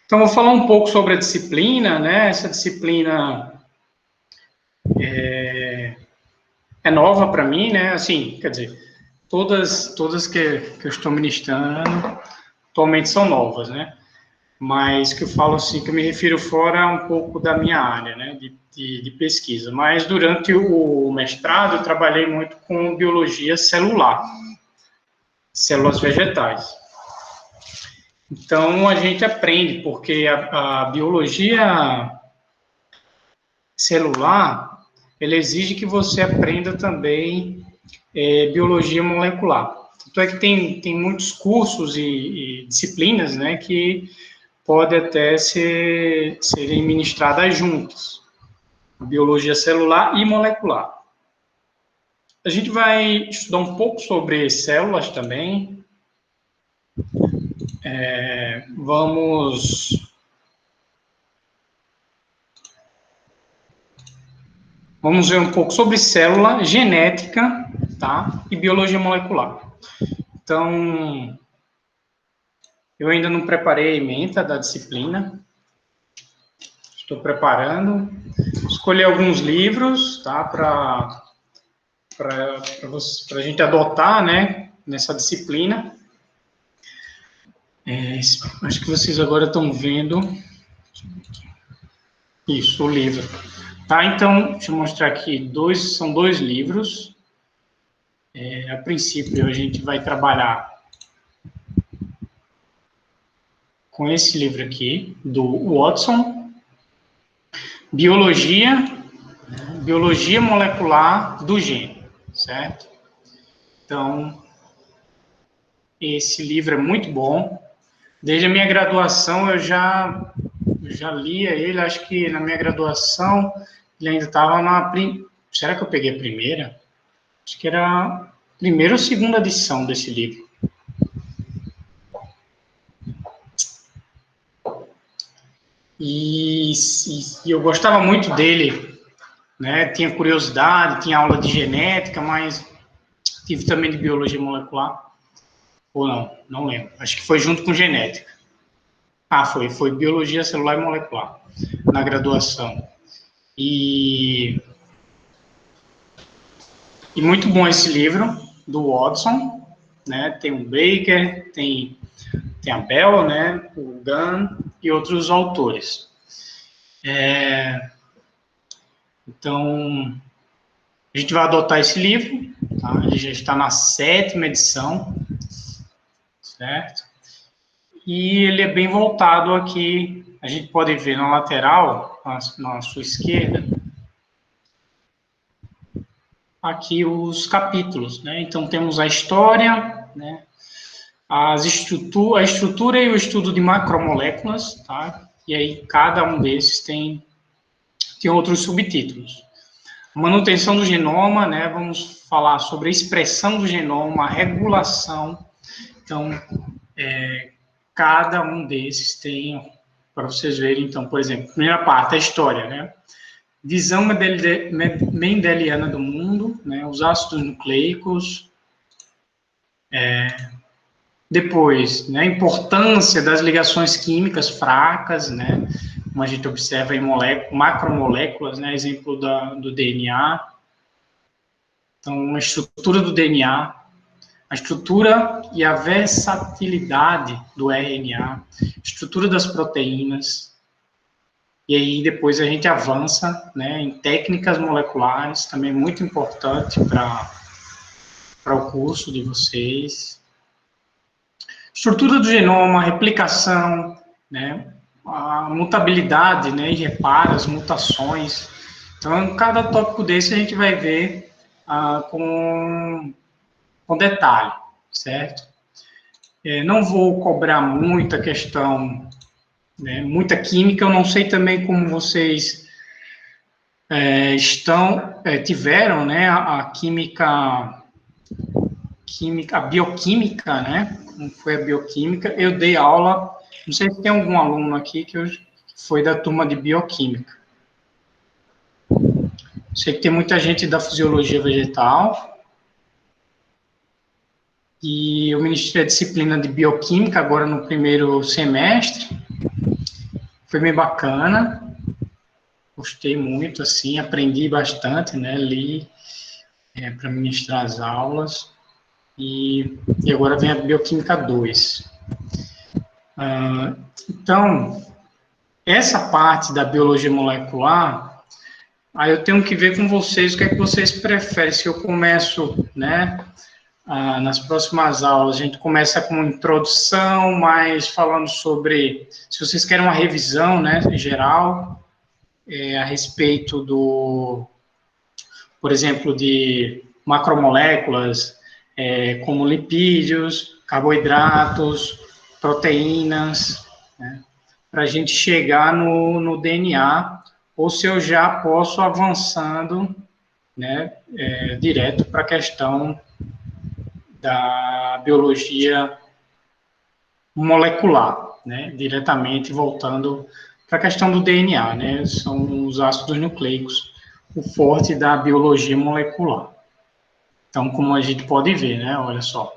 Então, vou falar um pouco sobre a disciplina, né? Essa disciplina é nova para mim, né? Assim, quer dizer, todas que eu estou ministrando atualmente são novas, né? Mas que eu falo assim, que eu me refiro fora um pouco da minha área, né? De pesquisa. Mas durante o mestrado eu trabalhei muito com biologia celular, células vegetais. Então, a gente aprende, porque a biologia celular, ela exige que você aprenda também biologia molecular. Tanto é que tem muitos cursos e disciplinas, né, que podem até serem ministradas juntas, biologia celular e molecular. A gente vai estudar um pouco sobre células também. Vamos ver um pouco sobre célula, genética, tá? E biologia molecular. Então, eu ainda não preparei a ementa da disciplina. Estou preparando. Escolhi alguns livros, tá? Para a gente adotar, né? Nessa disciplina. Acho que vocês agora estão vendo. Isso, o livro. Tá, então, deixa eu mostrar aqui. São dois livros. A princípio, a gente vai trabalhar com esse livro aqui, do Watson, Biologia Molecular do Gene, certo? Então, esse livro é muito bom. Desde a minha graduação, eu já lia ele, acho que na minha graduação, ele ainda estava na... Será que eu peguei a primeira? Acho que era a primeira ou segunda edição desse livro. E eu gostava muito dele, né? Tinha curiosidade, tinha aula de genética, mas tive também de biologia molecular. Ou não, não lembro. Acho que foi junto com genética. Foi biologia celular e molecular, na graduação. E muito bom esse livro, do Watson, né? Tem o Baker, tem a Bell, né? O Gunn e outros autores. Então, a gente vai adotar esse livro, tá? Ele já está na 7ª edição, certo? E ele é bem voltado aqui, a gente pode ver na lateral, na sua esquerda, aqui os capítulos, né? Então, temos a história, né? A estrutura e o estudo de macromoléculas, tá? E aí, cada um desses tem outros subtítulos. Manutenção do genoma, né? Vamos falar sobre a expressão do genoma, a regulação. Então, cada um desses tem, para vocês verem, então, por exemplo, primeira parte, a história, né? Visão mendeliana do mundo, né? Os ácidos nucleicos. Depois, né? A importância das ligações químicas fracas, né? Como a gente observa em macromoléculas, né? Exemplo do DNA. Então, a estrutura do DNA, a estrutura e a versatilidade do RNA, estrutura das proteínas, e aí depois a gente avança, né, em técnicas moleculares, também muito importante para o curso de vocês. Estrutura do genoma, replicação, né, a mutabilidade, né, e repara as mutações. Então, cada tópico desse a gente vai ver com detalhe, certo? Não vou cobrar muita questão, né, muita química, eu não sei também como vocês tiveram, né, a bioquímica, né, como foi a bioquímica. Eu dei aula, não sei se tem algum aluno aqui que foi da turma de bioquímica. Sei que tem muita gente da fisiologia vegetal. e eu ministrei a disciplina de bioquímica agora no primeiro semestre. Foi bem bacana, gostei muito, assim, aprendi bastante, né, li para ministrar as aulas, e agora vem a Bioquímica 2. Então, essa parte da biologia molecular, aí eu tenho que ver com vocês o que é que vocês preferem, se eu começo, né, nas próximas aulas, a gente começa com uma introdução, mas falando sobre, se vocês querem uma revisão, né, em geral, a respeito por exemplo, de macromoléculas, como lipídios, carboidratos, proteínas, né, para a gente chegar no DNA, ou se eu já posso avançando, né, direto para a questão da biologia molecular, né, diretamente voltando para a questão do DNA, né, são os ácidos nucleicos, o forte da biologia molecular. Então, como a gente pode ver, né, olha só,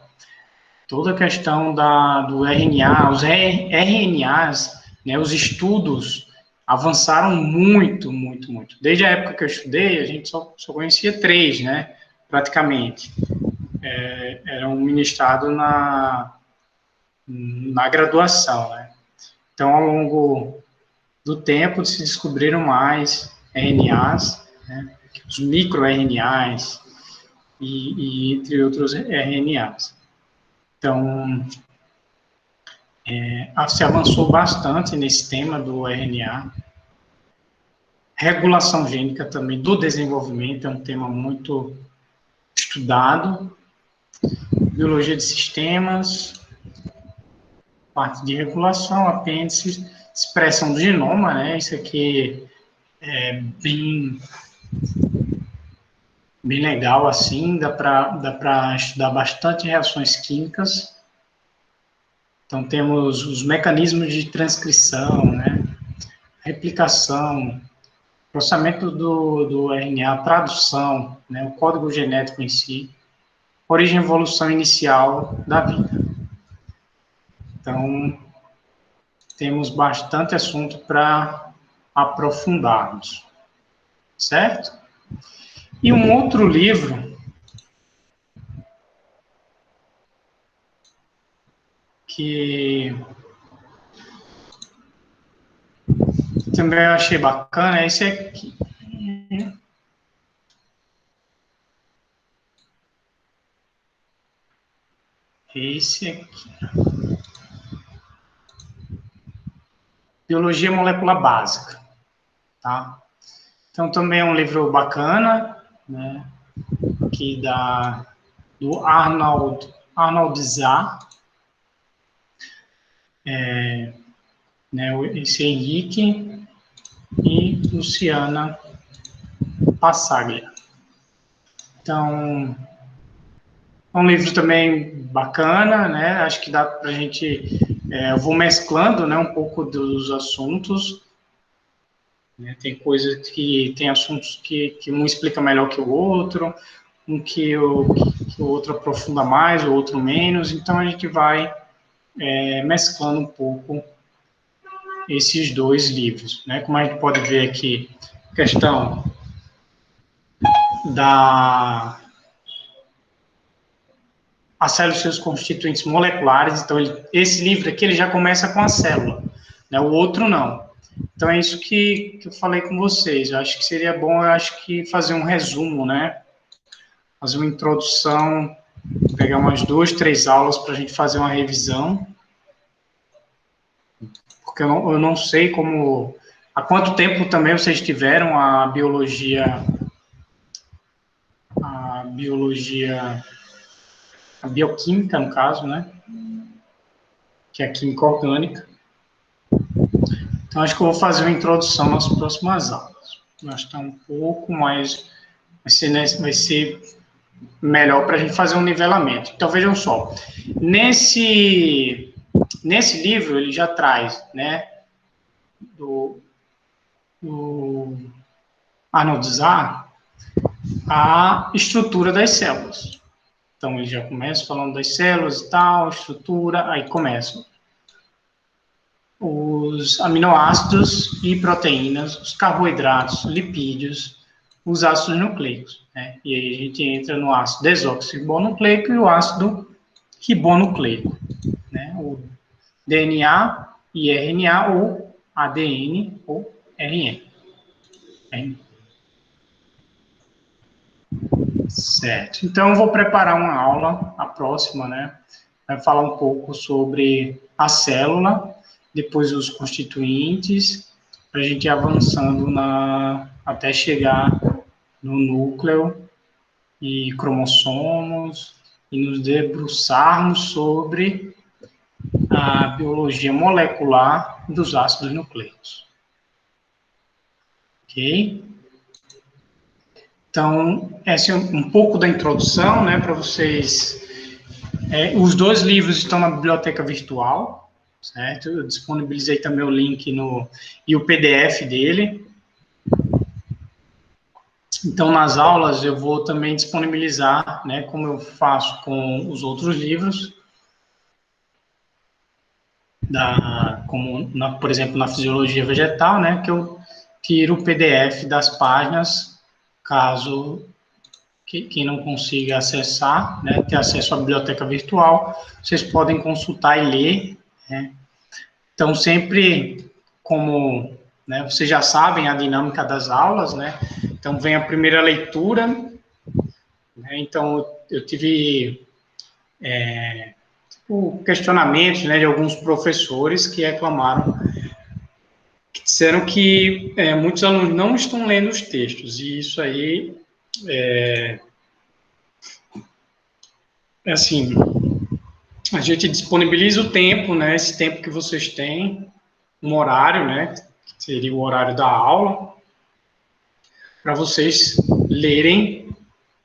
toda a questão do RNA, os RNAs, né, os estudos avançaram muito, muito, muito. Desde a época que eu estudei, a gente só conhecia 3, né, praticamente. Eram ministrados na graduação, né. Então, ao longo do tempo, se descobriram mais RNAs, né, os microRNAs e entre outros RNAs. Então, se avançou bastante nesse tema do RNA. Regulação gênica também do desenvolvimento é um tema muito estudado. Biologia de sistemas, parte de regulação, apêndice, expressão do genoma, né? Isso aqui é bem legal, assim, dá para estudar bastante reações químicas. Então, temos os mecanismos de transcrição, né? Replicação, processamento do RNA, tradução, né? O código genético em si, origem e evolução inicial da vida. Então, temos bastante assunto para aprofundarmos, certo? E um outro livro que também eu achei bacana é esse aqui. Esse aqui. Biologia Molecular Básica, tá? Então, também é um livro bacana, né? Aqui do Arnold Zah, né, esse Henrique e Luciana Passaglia. Então, é um livro também bacana, né? Acho que dá para a gente... eu vou mesclando, né, um pouco dos assuntos. Né? Tem assuntos que um explica melhor que o outro, que o outro aprofunda mais, o outro menos. Então, a gente vai mesclando um pouco esses dois livros, né? Como a gente pode ver aqui, questão a célula e seus constituintes moleculares. Então, esse livro aqui ele já começa com a célula, né? O outro não. Então, é isso que eu falei com vocês. Eu acho que seria bom, fazer um resumo, né? Fazer uma introdução, pegar umas 2, 3 aulas para a gente fazer uma revisão. Porque eu não sei há quanto tempo também vocês tiveram a bioquímica, no caso, né? Que é a química orgânica. Então, acho que eu vou fazer uma introdução nas próximas aulas. Gastar um pouco, mas vai ser melhor para a gente fazer um nivelamento. Então, vejam só. Nesse livro, ele já traz, né, do Arnold Zah, a estrutura das células. Então, ele já começa falando das células e tal, estrutura, aí começam os aminoácidos e proteínas, os carboidratos, lipídios, os ácidos nucleicos, né? E aí a gente entra no ácido desoxirribonucleico e o ácido ribonucleico, né? O DNA e RNA ou ADN ou RN. Certo. Então, eu vou preparar uma aula, a próxima, né? Vai falar um pouco sobre a célula, depois os constituintes, para a gente ir avançando até chegar no núcleo e cromossomos e nos debruçarmos sobre a biologia molecular dos ácidos nucleicos. Ok? Então, esse é um pouco da introdução, né, para vocês. Os 2 livros estão na biblioteca virtual, certo? Eu disponibilizei também o link e o PDF dele. Então, nas aulas, eu vou também disponibilizar, né, como eu faço com os outros livros, por exemplo, na fisiologia vegetal, né, que eu tiro o PDF das páginas, caso quem não consiga acessar, né, ter acesso à biblioteca virtual, vocês podem consultar e ler, né? Então, sempre como, né, vocês já sabem a dinâmica das aulas, né? Então, vem a primeira leitura, né? Então, eu tive questionamentos, né, de alguns professores que reclamaram, que disseram que muitos alunos não estão lendo os textos, e isso aí assim, a gente disponibiliza o tempo, né, esse tempo que vocês têm, um horário, né, que seria o horário da aula, para vocês lerem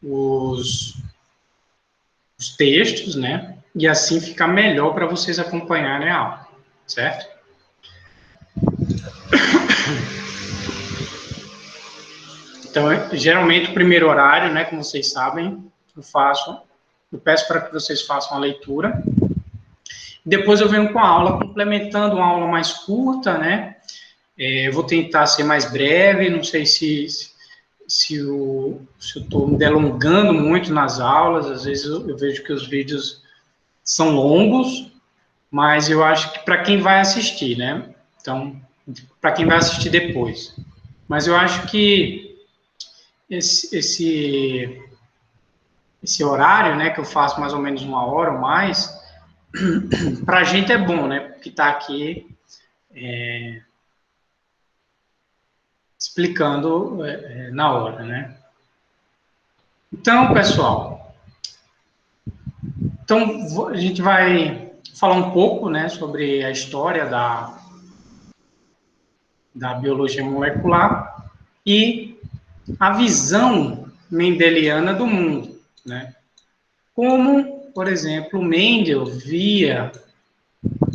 os textos, né, e assim ficar melhor para vocês acompanharem a aula, certo? Então, geralmente, o primeiro horário, né, como vocês sabem, eu peço para que vocês façam a leitura. Depois eu venho com a aula, complementando uma aula mais curta, né? Eu vou tentar ser mais breve, não sei se eu estou me delongando muito nas aulas, às vezes eu vejo que os vídeos são longos, mas eu acho que para quem vai assistir, né? Então, para quem vai assistir depois. Mas eu acho que esse horário, né, que eu faço mais ou menos 1 hora ou mais, para a gente é bom, né? Porque está aqui explicando na hora, né? Então, pessoal, a gente vai falar um pouco, né, sobre a história da biologia molecular e a visão mendeliana do mundo, né? Como, por exemplo, Mendel via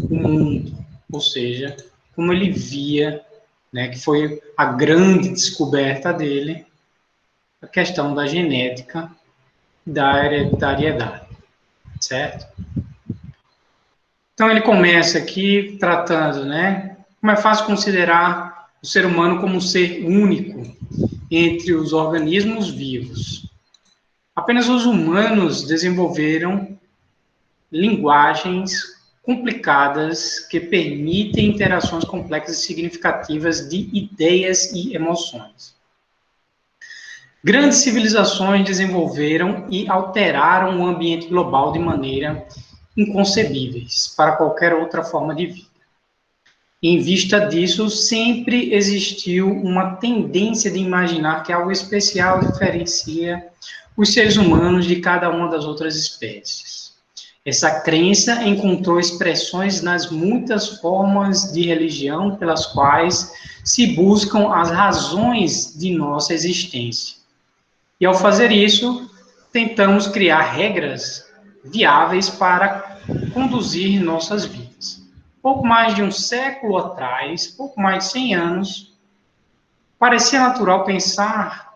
o mundo, ou seja, como ele via, né, que foi a grande descoberta dele, a questão da genética, da hereditariedade, certo? Então, ele começa aqui tratando, né, como é fácil considerar o ser humano como um ser único entre os organismos vivos. Apenas os humanos desenvolveram linguagens complicadas que permitem interações complexas e significativas de ideias e emoções. Grandes civilizações desenvolveram e alteraram o ambiente global de maneira inconcebíveis para qualquer outra forma de vida. Em vista disso, sempre existiu uma tendência de imaginar que algo especial diferencia os seres humanos de cada uma das outras espécies. Essa crença encontrou expressões nas muitas formas de religião pelas quais se buscam as razões de nossa existência. E, ao fazer isso, tentamos criar regras viáveis para conduzir nossas vidas. Pouco mais de um século atrás, pouco mais de 100 anos, parecia natural pensar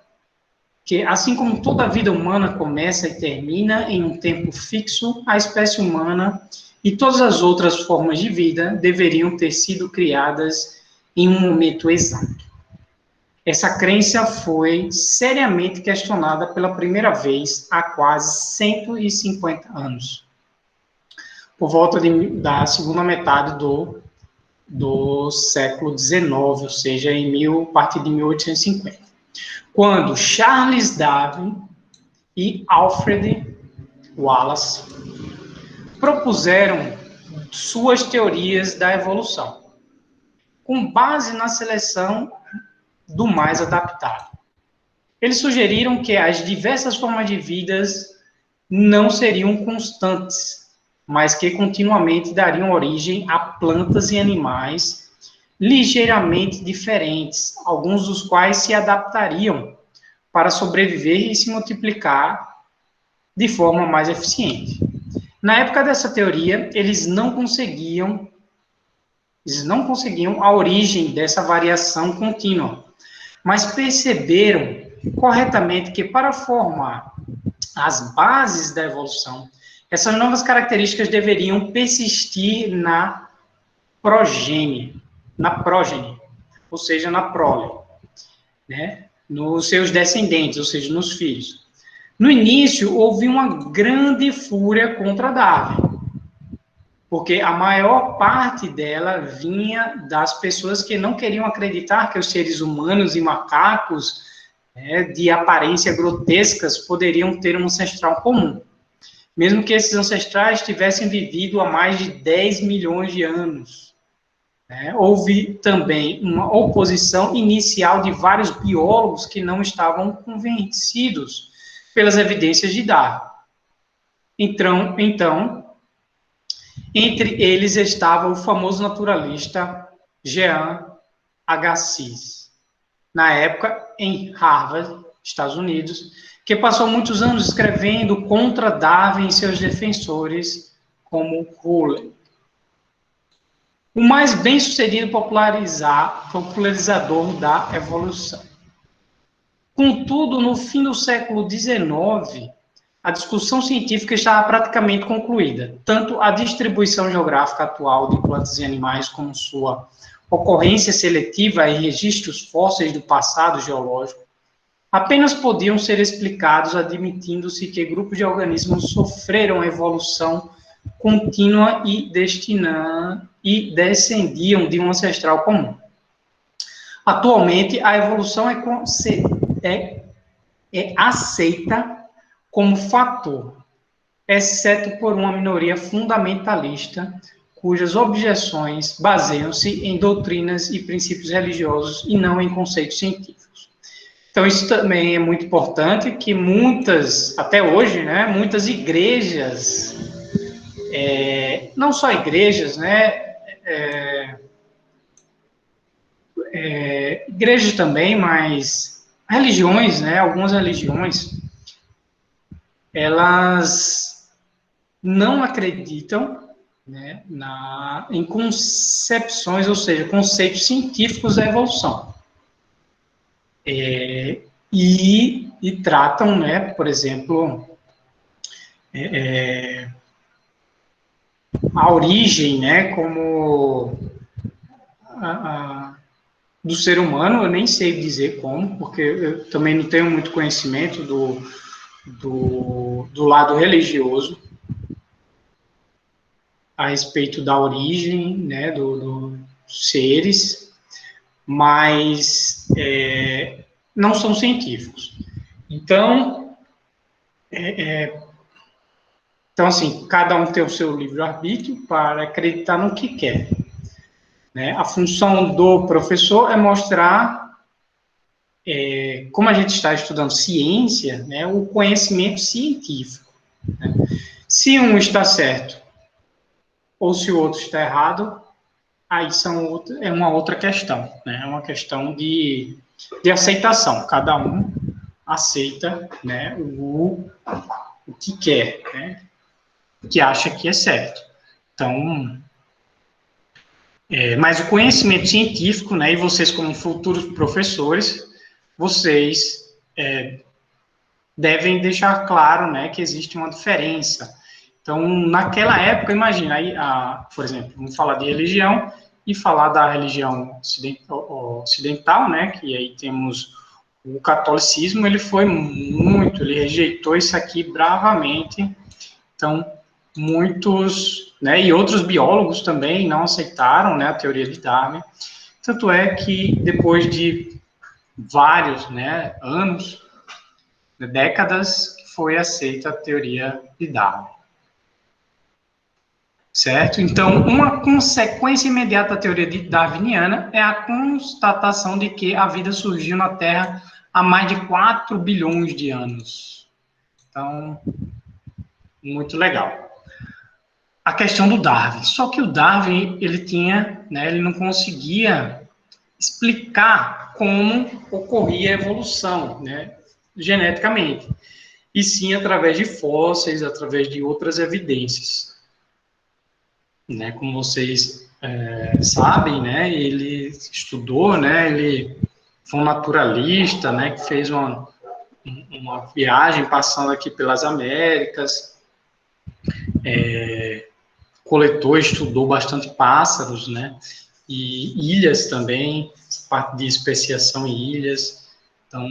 que, assim como toda a vida humana começa e termina em um tempo fixo, a espécie humana e todas as outras formas de vida deveriam ter sido criadas em um momento exato. Essa crença foi seriamente questionada pela primeira vez há quase 150 anos, por volta da segunda metade do século XIX, ou seja, a partir de 1850, quando Charles Darwin e Alfred Wallace propuseram suas teorias da evolução, com base na seleção do mais adaptado. Eles sugeriram que as diversas formas de vidas não seriam constantes, mas que continuamente dariam origem a plantas e animais ligeiramente diferentes, alguns dos quais se adaptariam para sobreviver e se multiplicar de forma mais eficiente. Na época dessa teoria, eles não conseguiam a origem dessa variação contínua, mas perceberam corretamente que para formar as bases da evolução, essas novas características deveriam persistir na prógenie, ou seja, na prole, né? Nos seus descendentes, ou seja, nos filhos. No início, houve uma grande fúria contra Darwin, porque a maior parte dela vinha das pessoas que não queriam acreditar que os seres humanos e macacos, né, de aparência grotescas, poderiam ter um ancestral comum, mesmo que esses ancestrais tivessem vivido há mais de 10 milhões de anos. Houve também uma oposição inicial de vários biólogos que não estavam convencidos pelas evidências de Darwin. Então, entre eles estava o famoso naturalista Jean Agassiz, na época em Harvard, Estados Unidos, que passou muitos anos escrevendo contra Darwin e seus defensores, como Huxley. O mais bem-sucedido popularizador da evolução. Contudo, no fim do século XIX, a discussão científica estava praticamente concluída. Tanto a distribuição geográfica atual de plantas e animais, como sua ocorrência seletiva em registros fósseis do passado geológico, apenas podiam ser explicados admitindo-se que grupos de organismos sofreram evolução contínua e descendiam de um ancestral comum. Atualmente, a evolução é aceita como fator, exceto por uma minoria fundamentalista, cujas objeções baseiam-se em doutrinas e princípios religiosos e não em conceitos científicos. Então, isso também é muito importante, que até hoje, né, muitas igrejas, não só igrejas, né, igrejas também, mas religiões, né, algumas religiões, elas não acreditam, né, em concepções, ou seja, conceitos científicos da evolução. E tratam, né, por exemplo, a origem, né, como do ser humano, eu nem sei dizer como, porque eu também não tenho muito conhecimento do lado religioso a respeito da origem, né, dos seres, mas não são científicos. Então, assim, cada um tem o seu livre-arbítrio para acreditar no que quer. Né? A função do professor é mostrar, como a gente está estudando ciência, né, o conhecimento científico. Né? Se um está certo ou se o outro está errado, aí é uma outra questão. Né? É uma questão de aceitação. Cada um aceita, né, o que quer, né, o que acha que é certo. Então, mas o conhecimento científico, né, e vocês como futuros professores, vocês devem deixar claro, né, que existe uma diferença. Então, naquela época, imagina, aí, por exemplo, vamos falar de religião e falar da religião ocidental, né, que aí temos o catolicismo, ele rejeitou isso aqui bravamente. Então, muitos, né, e outros biólogos também não aceitaram, né, a teoria de Darwin. Tanto é que depois de vários, né, anos, décadas, foi aceita a teoria de Darwin. Certo? Então, uma consequência imediata da teoria darwiniana é a constatação de que a vida surgiu na Terra há mais de 4 bilhões de anos. Então, muito legal. A questão do Darwin. Só que o Darwin, ele não conseguia explicar como ocorria a evolução, né, geneticamente. E sim através de fósseis, através de outras evidências. Né, como vocês sabem, né, ele estudou, né, ele foi um naturalista, né, que fez uma viagem passando aqui pelas Américas, coletou, estudou bastante pássaros, né, e ilhas também, parte de especiação em ilhas. Então,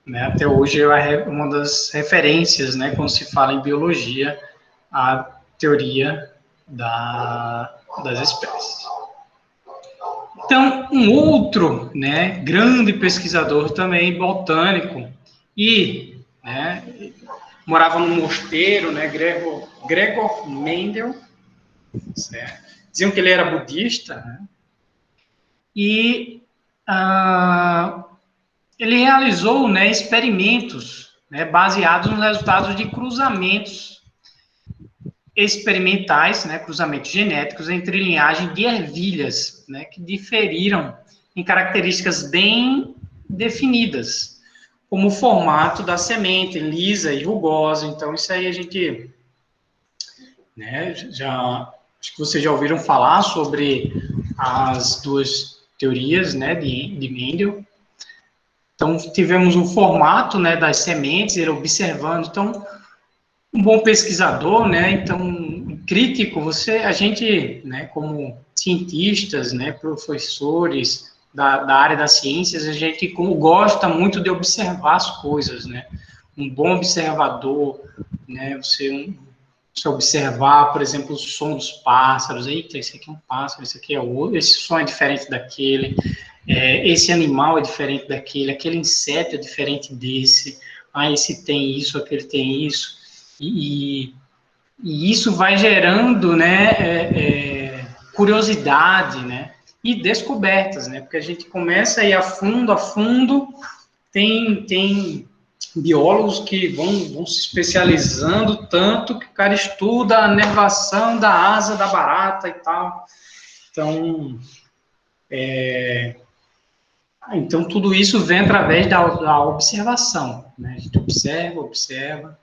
né, até hoje é uma das referências, né, quando se fala em biologia, a teoria das espécies. Então, um outro, né, grande pesquisador também, botânico, e, né, morava num mosteiro, né, Gregor Mendel, certo? Diziam que ele era budista, né, e ele realizou, né, experimentos, né, baseados nos resultados de cruzamentos experimentais, né, cruzamentos genéticos entre linhagem de ervilhas, né, que diferiram em características bem definidas, como o formato da semente, lisa e rugosa. Então, isso aí a gente, né, acho que vocês já ouviram falar sobre as duas teorias, né, de Mendel. Então, tivemos o formato, né, das sementes, ele observando. Então, um bom pesquisador, né, então, crítico, a gente, né, como cientistas, né, professores da área das ciências, a gente gosta muito de observar as coisas, né, um bom observador, né, você observar, por exemplo, o som dos pássaros, eita, esse aqui é um pássaro, esse aqui é outro, esse som é diferente daquele, esse animal é diferente daquele, aquele inseto é diferente desse, esse tem isso, aquele tem isso, e isso vai gerando, né, curiosidade, né, e descobertas, né, porque a gente começa a ir a fundo, tem biólogos que vão se especializando tanto que o cara estuda a nervação da asa da barata e tal. Então tudo isso vem através da observação, né, a gente observa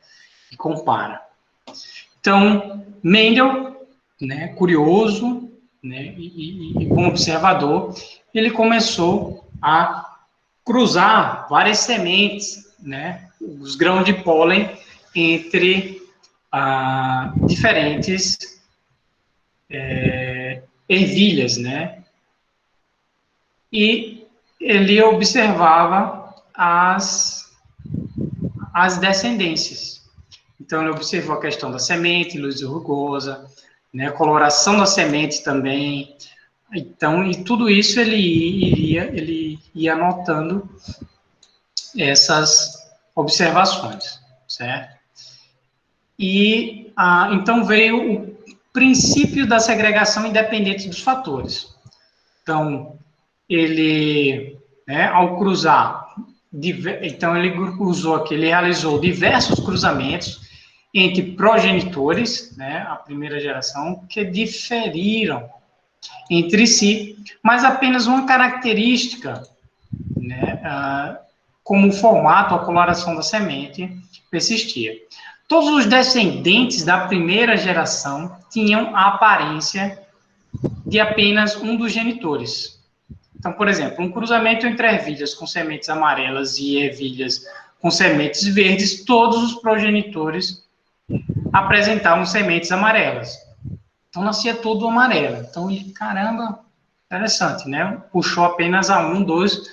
e compara. Então, Mendel, né, curioso, né, e bom observador, ele começou a cruzar várias sementes, né, os grãos de pólen entre diferentes ervilhas, né, e ele observava as descendências. Então, ele observou a questão da semente, luz rugosa, né, a coloração da semente também. Então, e tudo isso ele ia anotando essas observações, certo? E então veio o princípio da segregação independente dos fatores. Então, ele, né, ao cruzar, então ele cruzou aqui, ele realizou diversos cruzamentos entre progenitores, né, a primeira geração, que diferiram entre si, mas apenas uma característica, né, como o formato, a coloração da semente, persistia. Todos os descendentes da primeira geração tinham a aparência de apenas um dos genitores. Então, por exemplo, um cruzamento entre ervilhas com sementes amarelas e ervilhas com sementes verdes, todos os progenitores apresentavam sementes amarelas. Então, nascia todo amarelo. Então, caramba, interessante, né? Puxou apenas a 1, 2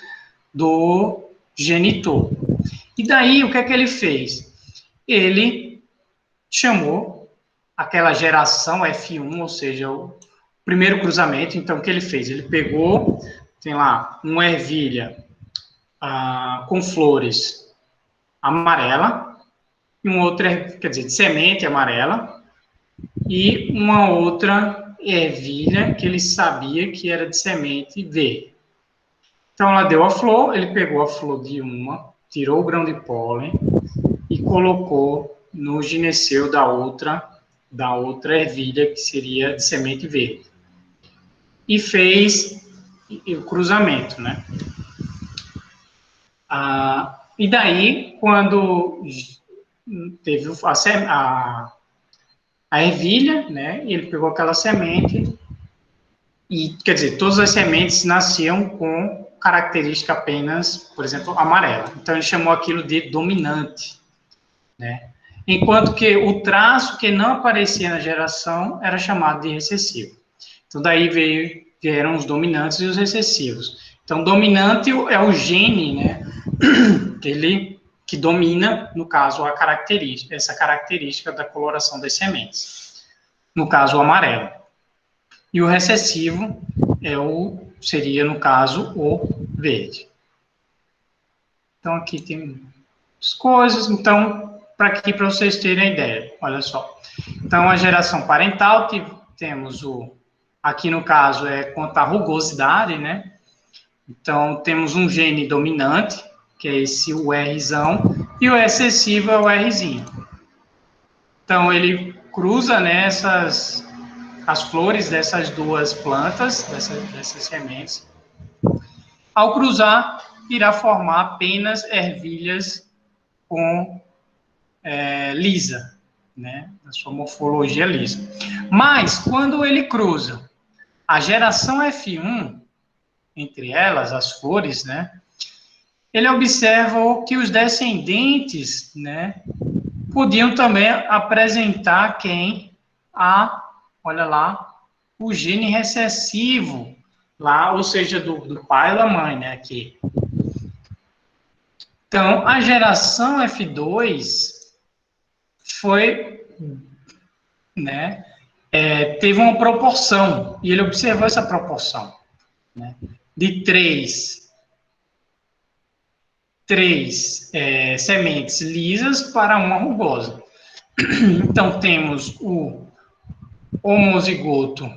do genitor. E daí, o que é que ele fez? Ele chamou aquela geração F1, ou seja, o primeiro cruzamento. Então, o que ele fez? Ele pegou, tem lá, uma ervilha com flores amarela, e uma outra, quer dizer, de semente amarela, e uma outra ervilha que ele sabia que era de semente verde. Então, ela deu a flor, ele pegou a flor de uma, tirou o grão de pólen e colocou no gineceu da outra ervilha, que seria de semente verde. E fez o cruzamento, né? E daí, quando teve a ervilha, né? Ele pegou aquela semente e, quer dizer, todas as sementes nasciam com característica apenas, por exemplo, amarela. Então, ele chamou aquilo de dominante, né? Enquanto que o traço que não aparecia na geração era chamado de recessivo. Então, daí vieram os dominantes e os recessivos. Então, dominante é o gene, né? Que domina, no caso, essa característica da coloração das sementes. No caso, o amarelo. E o recessivo seria, no caso, o verde. Então, aqui tem as coisas. Então, para vocês terem a ideia, olha só. Então, a geração parental, temos aqui no caso, quanto à rugosidade, né? Então, temos um gene dominante, que é o Rzão, e o excessivo é o Rzinho. Então, ele cruza, né, as flores dessas duas plantas, dessas sementes. Ao cruzar, irá formar apenas ervilhas com lisa, né, a sua morfologia lisa. Mas, quando ele cruza a geração F1, entre elas, as flores, né, ele observa que os descendentes, né, podiam também apresentar olha lá, o gene recessivo, lá, ou seja, do pai ou da mãe, né, aqui. Então, a geração F2 foi, né, teve uma proporção, e ele observou essa proporção, né, de três sementes lisas para uma rugosa. Então, temos o homozigoto,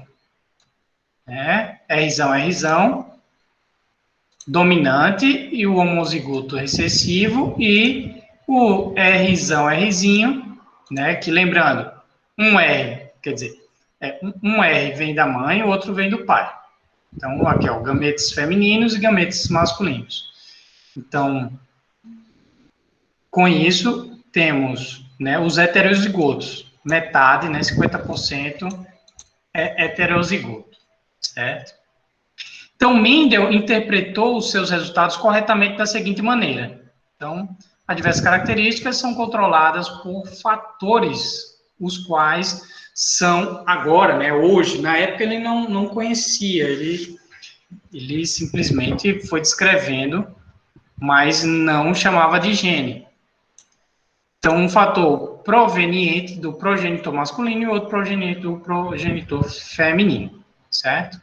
né, Rzão, dominante, e o homozigoto recessivo, e o Rzinho, né, que lembrando, um R, quer dizer, um R vem da mãe, o outro vem do pai. Então, aqui, ó, gametes femininos e gametes masculinos. Então, com isso, temos, né, os heterozigotos, metade, né, 50% é heterozigoto, certo? Então, Mendel interpretou os seus resultados corretamente da seguinte maneira. Então, as diversas características são controladas por fatores, os quais são agora, né, hoje, na época ele não conhecia, ele simplesmente foi descrevendo, mas não chamava de gene. Então, um fator proveniente do progenitor masculino e outro proveniente do progenitor feminino, certo?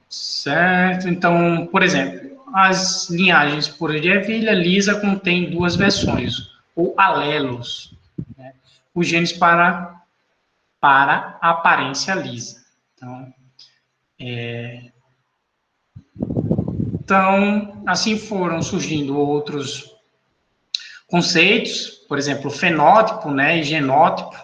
Certo. Então, por exemplo, as linhagens puras de ervilha lisa contêm duas versões, ou alelos, né? Os genes para a aparência lisa. Então, assim foram surgindo outros conceitos, por exemplo, fenótipo, né, e genótipo,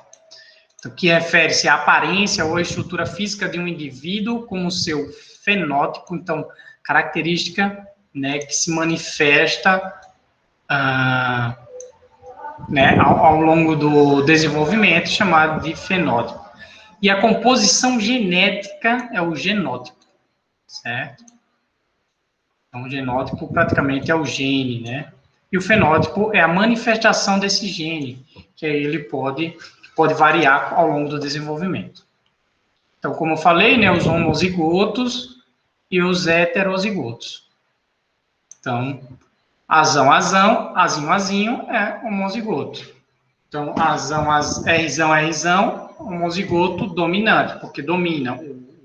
que refere-se à aparência ou à estrutura física de um indivíduo como seu fenótipo, então, característica, né, que se manifesta né, ao longo do desenvolvimento, chamado de fenótipo. E a composição genética é o genótipo, certo? Então, o genótipo praticamente é o gene, né? E o fenótipo é a manifestação desse gene, que aí ele pode variar ao longo do desenvolvimento. Então, como eu falei, né, os homozigotos e os heterozigotos. Então, azão, azinho, azinho é homozigoto. Então, azão, Rzão, Rzão, homozigoto dominante, porque domina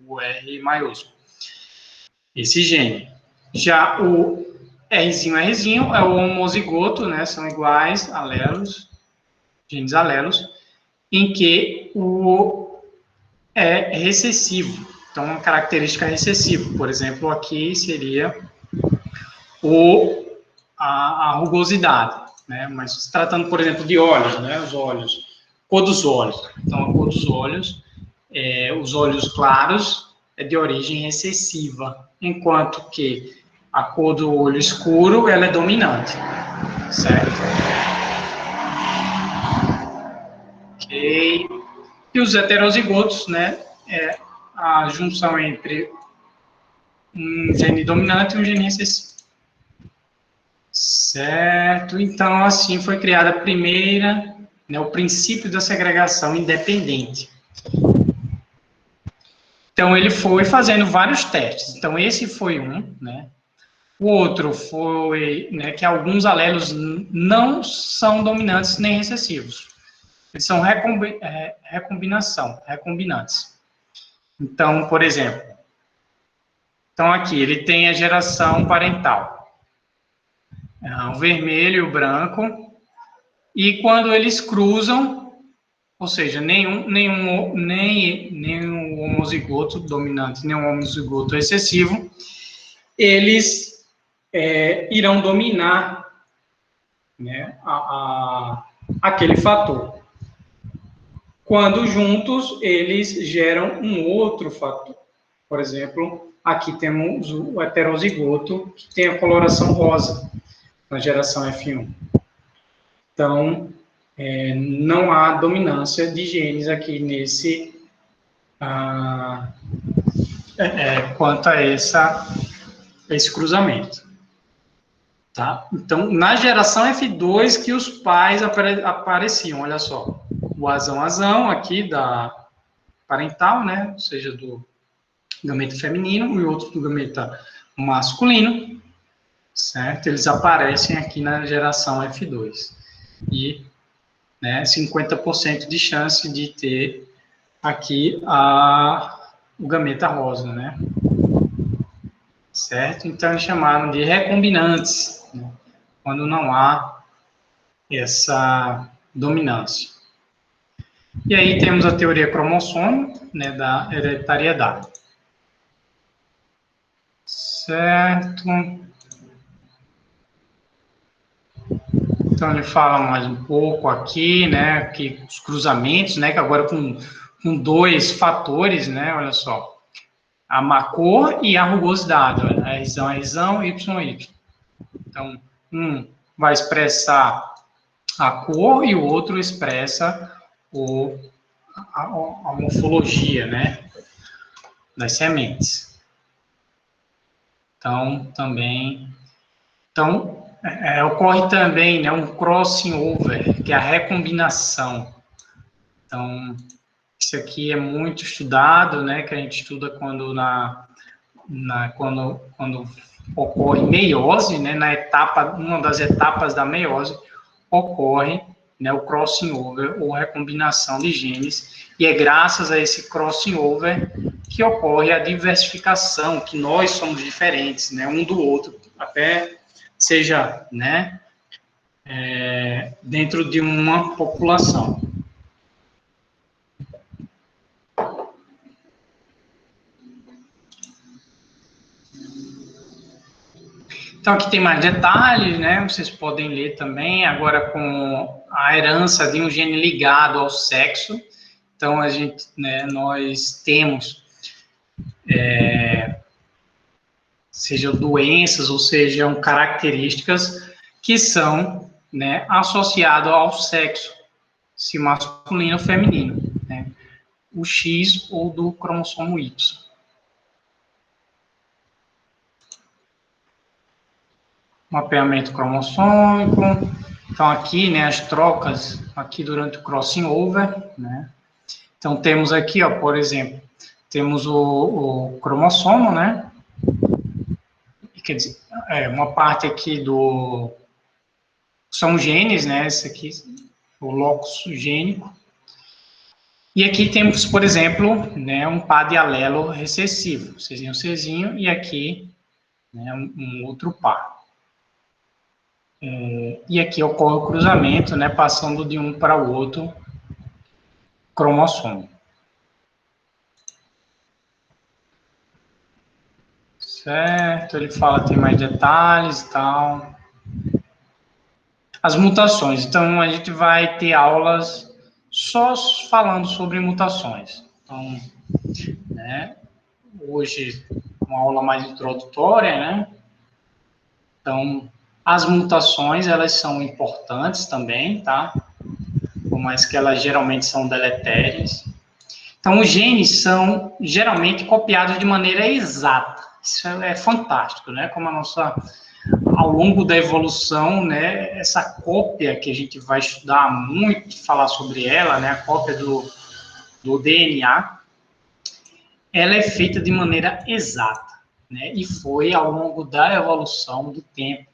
o R maiúsculo. Esse gene. Já o Rzinho, Rzinho é o homozigoto, né? São iguais, alelos, genes alelos, em que o é recessivo. Então, uma característica recessiva, por exemplo, aqui seria a rugosidade, né? Mas se tratando, por exemplo, de olhos, né? Os olhos, cor dos olhos. Então, a cor dos olhos, os olhos claros é de origem recessiva, enquanto que a cor do olho escuro, ela é dominante, certo? Ok. E os heterozigotos, né, é a junção entre um gene dominante e um gene recessivo. Certo? Então, assim foi criada a primeira, né, o princípio da segregação independente. Então, ele foi fazendo vários testes. Então, esse foi um, né? O outro foi, né, que alguns alelos não são dominantes nem recessivos. Eles são recombinantes. Então, por exemplo, então aqui ele tem a geração parental, o vermelho e o branco, e quando eles cruzam, ou seja, nem o homozigoto dominante, nem o homozigoto excessivo, eles irão dominar, né, aquele fator. Quando juntos, eles geram um outro fator. Por exemplo, aqui temos o heterozigoto, que tem a coloração rosa, na geração F1. Então, não há dominância de genes aqui nesse... quanto a esse cruzamento. Tá? Então, na geração F2 que os pais apareciam, olha só. O azão aqui da parental, né? Ou seja, do gameta feminino e outro do gameta masculino, certo? Eles aparecem aqui na geração F2. E, né, 50% de chance de ter aqui o gameta rosa, né? Certo? Então, eles chamaram de recombinantes, né? Quando não há essa dominância. E aí temos a teoria cromossômica, né, da hereditariedade. Certo. Então, ele fala mais um pouco aqui, né, que os cruzamentos, né, que agora com dois fatores, né, olha só, a cor e a rugosidade, olha, Rzão, YY. Então, um vai expressar a cor e o outro expressa a morfologia, né, das sementes. Então, também... Então, ocorre também, né, um crossing over, que é a recombinação. Então, isso aqui é muito estudado, né, que a gente estuda quando quando ocorre meiose, né, uma das etapas da meiose, ocorre, né, o crossing over, ou recombinação de genes, e é graças a esse crossing over que ocorre a diversificação, que nós somos diferentes, né, um do outro, até seja, né, dentro de uma população. Então, aqui tem mais detalhes, né? Vocês podem ler também, agora com a herança de um gene ligado ao sexo. Então, nós temos, sejam doenças ou sejam características que são, né, associadas ao sexo, se masculino ou feminino, né? O X ou do cromossomo Y. mapeamento cromossômico. Então, aqui, né, as trocas aqui durante o crossing over, né? Então, temos aqui, ó, por exemplo, temos o cromossomo, né? Quer dizer, uma parte aqui são genes, né? Esse aqui, o locus gênico. E aqui temos, por exemplo, né, um par de alelo recessivo, Czinho, Czinho, e aqui, né, um outro par. E aqui ocorre o cruzamento, né, passando de um para o outro cromossomo. Certo, ele fala, tem mais detalhes e tal. As mutações, então a gente vai ter aulas só falando sobre mutações. Então, né, hoje uma aula mais introdutória, né? Então, as mutações, elas são importantes também, tá? Por mais que elas geralmente são deletérias. Então, os genes são geralmente copiados de maneira exata. Isso é fantástico, né? Como ao longo da evolução, né, essa cópia que a gente vai estudar muito, falar sobre ela, né, a cópia do DNA, ela é feita de maneira exata, né, e foi ao longo da evolução do tempo,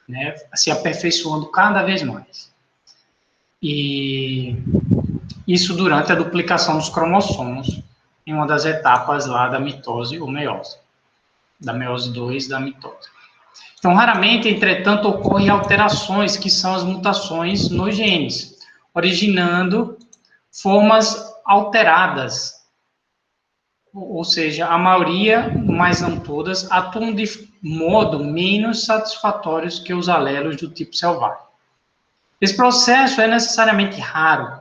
né, se aperfeiçoando cada vez mais. E isso durante a duplicação dos cromossomos, em uma das etapas lá da mitose ou meiose, da meiose 2 da mitose. Então, raramente, entretanto, ocorrem alterações, que são as mutações nos genes, originando formas alteradas. Ou seja, a maioria, mas não todas, atuam de modo menos satisfatório que os alelos do tipo selvagem. Esse processo é necessariamente raro.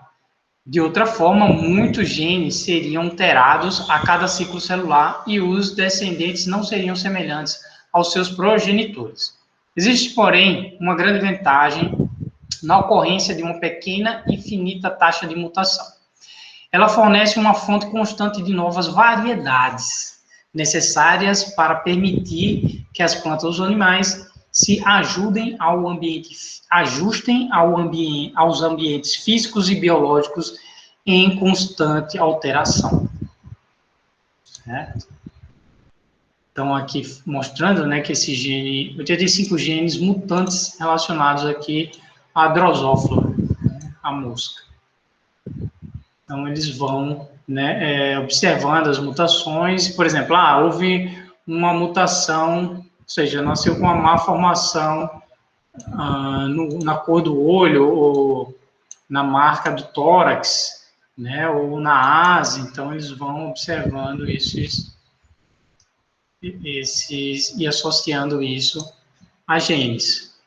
De outra forma, muitos genes seriam alterados a cada ciclo celular e os descendentes não seriam semelhantes aos seus progenitores. Existe, porém, uma grande vantagem na ocorrência de uma pequena e finita taxa de mutação. Ela fornece uma fonte constante de novas variedades necessárias para permitir que as plantas ou os animais se ajustem aos ambientes físicos e biológicos em constante alteração. Certo? Então, aqui mostrando, né, que esse gene, 85 genes mutantes relacionados aqui à drosófila, né, a mosca. Então, eles vão, né, observando as mutações. Por exemplo, houve uma mutação, ou seja, nasceu com uma má formação na cor do olho, ou na marca do tórax, né, ou na asa. Então, eles vão observando esses e associando isso a genes.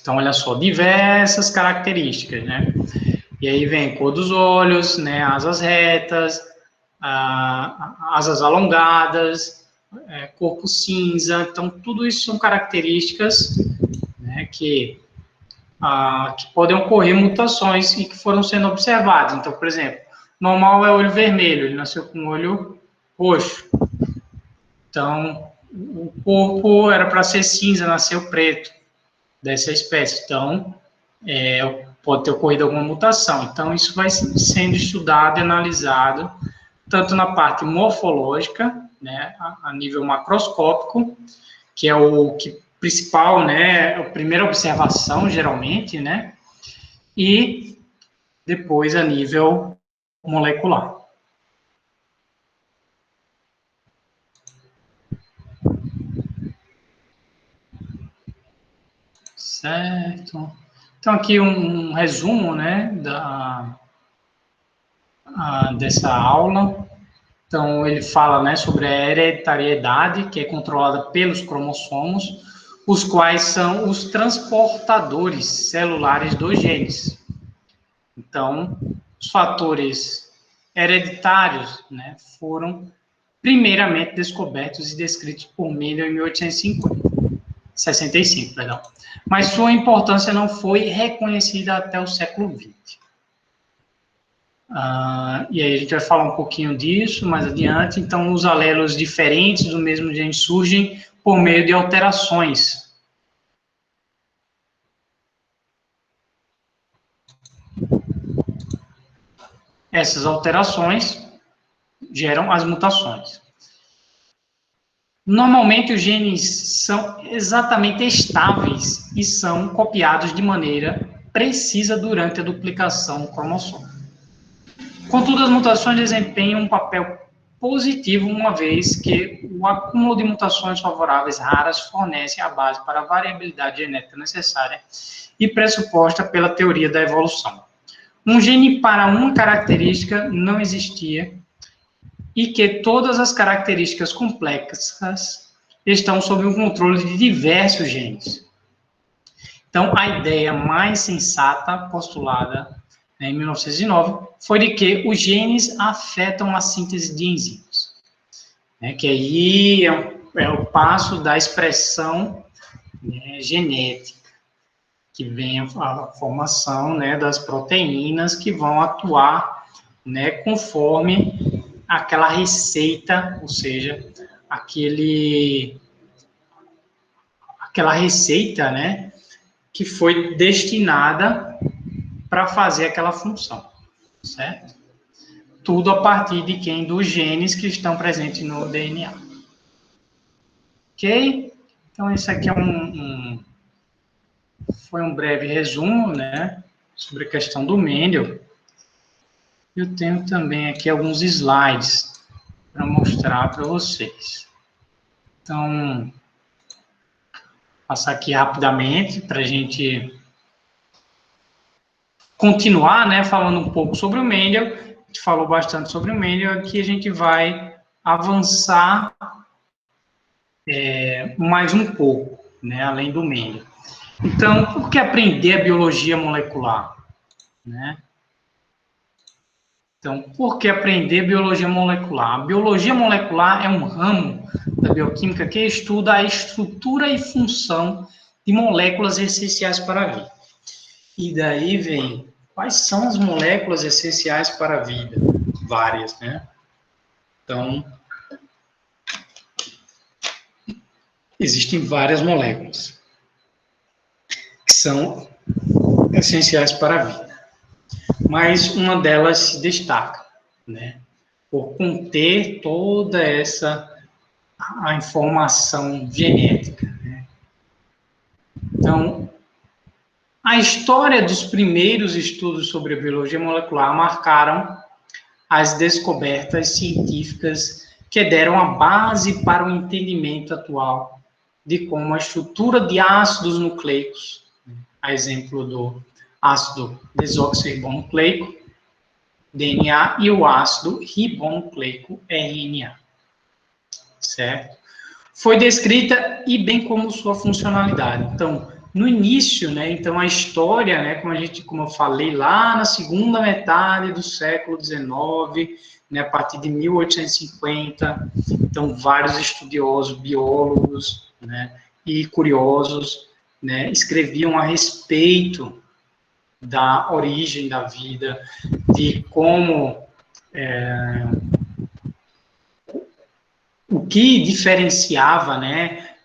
Então, olha só, diversas características, né? E aí vem cor dos olhos, né, asas retas, asas alongadas, corpo cinza. Então, tudo isso são características, né, que podem ocorrer mutações e que foram sendo observadas. Então, por exemplo, normal é olho vermelho, ele nasceu com olho roxo. Então, o corpo era para ser cinza, nasceu preto dessa espécie. Então, pode ter ocorrido alguma mutação. Então, isso vai sendo estudado e analisado, tanto na parte morfológica, né, a nível macroscópico, que é o principal, né, a primeira observação, geralmente, né, e depois a nível molecular. Certo. Então, aqui um resumo, né, dessa aula. Então, ele fala, né, sobre a hereditariedade, que é controlada pelos cromossomos, os quais são os transportadores celulares dos genes. Então, os fatores hereditários, né, foram primeiramente descobertos e descritos por Mendel em 1865, perdão. Mas sua importância não foi reconhecida até o século XX. E aí a gente vai falar um pouquinho disso mais adiante. Então, os alelos diferentes do mesmo gene surgem por meio de alterações, Essas alterações geram as mutações. Normalmente, os genes são exatamente estáveis e são copiados de maneira precisa durante a duplicação cromossômica. Contudo, as mutações desempenham um papel positivo, uma vez que o acúmulo de mutações favoráveis raras fornece a base para a variabilidade genética necessária e pressuposta pela teoria da evolução. Um gene para uma característica não existia e que todas as características complexas estão sob o controle de diversos genes. Então, a ideia mais sensata postulada em 1909 foi de que os genes afetam a síntese de enzimas, que aí é o passo da expressão genética, que vem a formação das proteínas que vão atuar conforme aquela receita, ou seja, aquela receita, que foi destinada para fazer aquela função, certo? Tudo a partir de quem? Dos genes que estão presentes no DNA. Ok? Então, esse aqui foi um breve resumo, sobre a questão do Mendel. Eu tenho também aqui alguns slides para mostrar para vocês. Então, passar aqui rapidamente para a gente continuar, falando um pouco sobre o Mendel. A gente falou bastante sobre o Mendel, aqui a gente vai avançar mais um pouco, além do Mendel. Então, por que aprender a biologia molecular? Então, por que aprender biologia molecular? A biologia molecular é um ramo da bioquímica que estuda a estrutura e função de moléculas essenciais para a vida. E daí vem, quais são as moléculas essenciais para a vida? Várias, Então, existem várias moléculas que são essenciais para a vida. Mas uma delas se destaca, por conter toda a informação genética. Então, a história dos primeiros estudos sobre a biologia molecular marcaram as descobertas científicas que deram a base para o entendimento atual de como a estrutura de ácidos nucleicos, a exemplo do ácido desoxirribonucleico, DNA, e o ácido ribonucleico, RNA. Certo? Foi descrita e bem como sua funcionalidade. Então, no início, então a história, como eu falei, lá na segunda metade do século XIX, a partir de 1850, então vários estudiosos, biólogos, e curiosos, escreviam a respeito da origem da vida, de como o que diferenciava,